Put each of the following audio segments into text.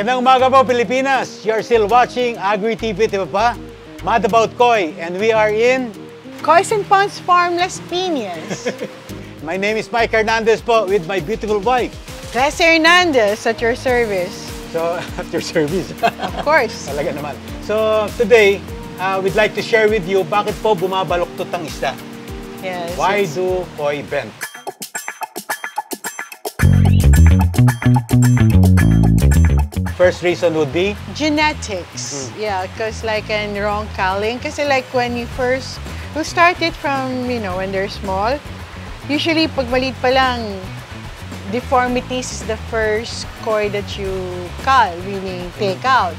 Magandang umaga po, Pilipinas! You're still watching Agri TV, di ba pa? Mad About Koi, and we are in... Koy's and Ponds Farm, Las Piñas. My name is Mike Hernandez po, with my beautiful wife. Leslie Hernandez at your service. So, at your service. Of course. Talaga naman. So, today, we'd like to share with you bakit po bumabaluktot ang isda. Yes. Why do koi bend? First reason would be? Genetics. Yeah, because like in wrong culling. Kasi like when you start it from, you know, when they're small, usually pag maliit pa lang, deformities is the first koi that you cull, meaning take out.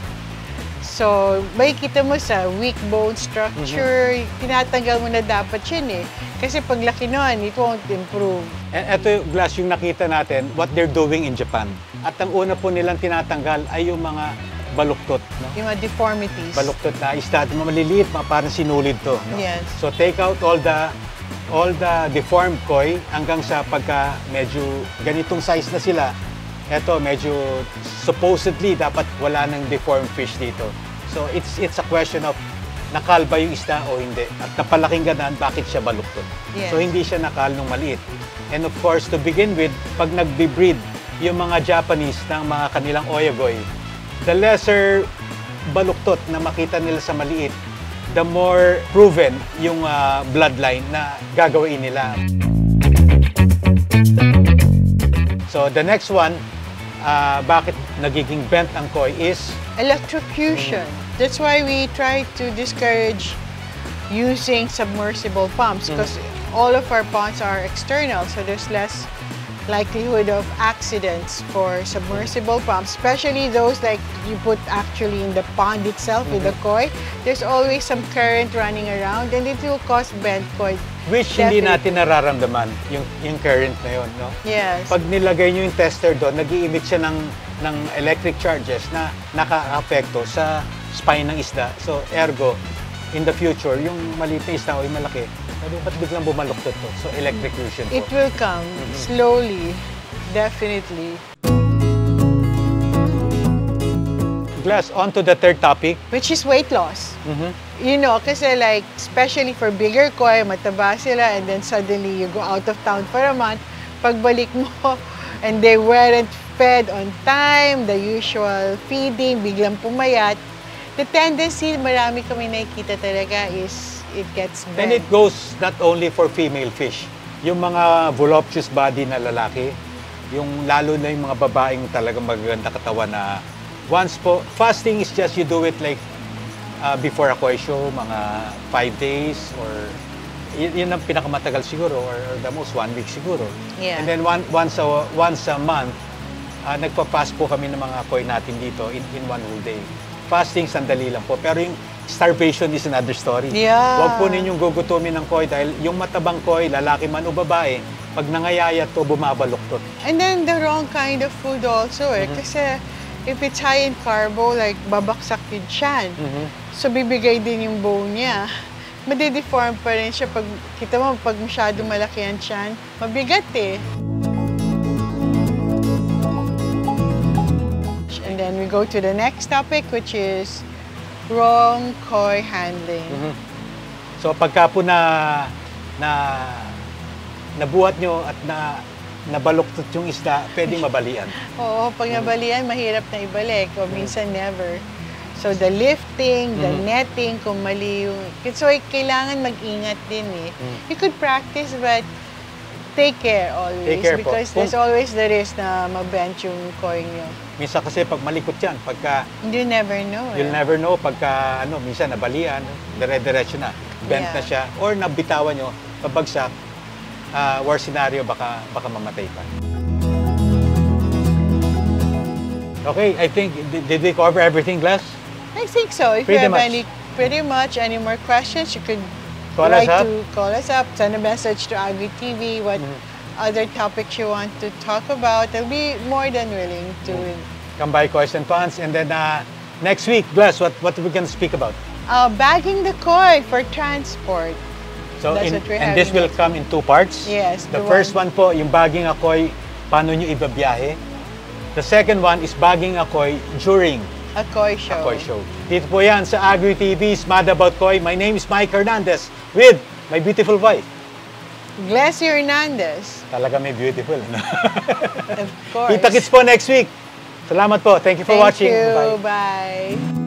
So, makikita mo sa weak bone structure, tinatanggal mo na dapat yun eh. Kasi pag laki nun, it won't improve. And ito, Glass, yung nakita natin, what they're doing in Japan. At ang una po nilang tinatanggal ay yung mga baluktot. No? Yung mga deformities. Baluktot na isda, maliliit, parang sinulid to. No? Yes. So, take out all the deformed koi hanggang sa pagka medyo ganitong size na sila. Eto, medyo supposedly dapat wala ng deformed fish dito. So, it's a question of nakal ba yung isda o hindi. At napalaking ganan, bakit siya baluktot. Yes. So, hindi siya nakal nung maliit. And of course, to begin with, pag nagbe-breed yung mga Japanese ng mga kanilang oyagoi, the lesser baluktot na makita nila sa maliit, the more proven yung bloodline na gagawin nila. So the next one, bakit nagiging bent ang koi is? Electrocution. That's why we try to discourage using submersible pumps because all of our ponds are external, so there's less likelihood of accidents for submersible pumps, especially those like you put actually in the pond itself with the koi. There's always some current running around and it will cause bent koi. Which hindi natin nararamdaman, yung current na yun, no? Yes. Pag nilagay nyo yung tester doon, nag-i-emit siya ng electric charges na naka-apekto sa spine ng isda. So, ergo, in the future, yung maliit na isda o yung malaki, ba't biglang bumaluktot to? So, electrocution po. It will come slowly, definitely. Glass, on to the third topic. Which is weight loss. You know, kasi like, especially for bigger koi, mataba sila, and then suddenly you go out of town for a month, pagbalik mo, and they weren't fed on time, the usual feeding, biglang pumayat. The tendency, marami kami nakikita talaga is it gets bent. And it goes not only for female fish. Yung mga voluptuous body na lalaki, yung lalo na yung mga babaeng talagang magaganda katawan na once po, fasting is just you do it like before a koi show, mga 5 days or yun ang pinakamatagal siguro or the most 1 week siguro. Yeah. And then once a month, nagpa-fast po kami ng mga koi natin dito in one whole day. Fasting, sandali lang po. Pero yung starvation is another story. Yeah. Huwag po ninyong gugutumin ng koi dahil yung matabang koi, lalaki man o babae, pag nangayayat to, bumabaluktot. And then the wrong kind of food also eh. Kasi if it's high in carbo, like babaksak yung tiyan. So bibigay din yung bone niya. Madideform pa rin siya. Pag, kita mo, pag masyado malaki ang tiyan, mabigat eh. And then we go to the next topic, which is wrong koi handling. So pagka po nabuhat nyo at nabaluktot yung isda, pwedeng mabalian. Oo, pag nabalian, mahirap na ibalik. O minsan never. So the lifting, the netting, kung mali yung... So kailangan mag-ingat din eh. You could practice but take care always. Take care because po. there's always the risk na mabent yung koi nyo. Minsan kasi pag malikot yan, pagka... You never know. You'll never know pagka minsan nabalian, dire-diretso na. Bent na siya. Or nabitawan nyo, pabagsak, worst scenario, baka mamatay pa. Okay, I think, did we cover everything, Glass? I think so. If you have any more questions, you could call us up, send a message to Agri TV, what other topics you want to talk about. I'll be more than willing to... Come by Koy's and Ponds. And then next week, Glass, what are we going to speak about? Bagging the koi for transport. So, and this will come in 2 parts? Yes. The first one po, yung bagging a koi, paano nyo ibabiyahe? The second one is bagging a koi during A koi show. a koi show. Dito po yan sa Agri TV's Mad About Koi. My name is Mike Hernandez with my beautiful wife. Glessy Hernandez. Talaga may beautiful. No? Of course. Kita-kits po next week. Salamat po. Thank you for watching. Thank you. Bye. Bye.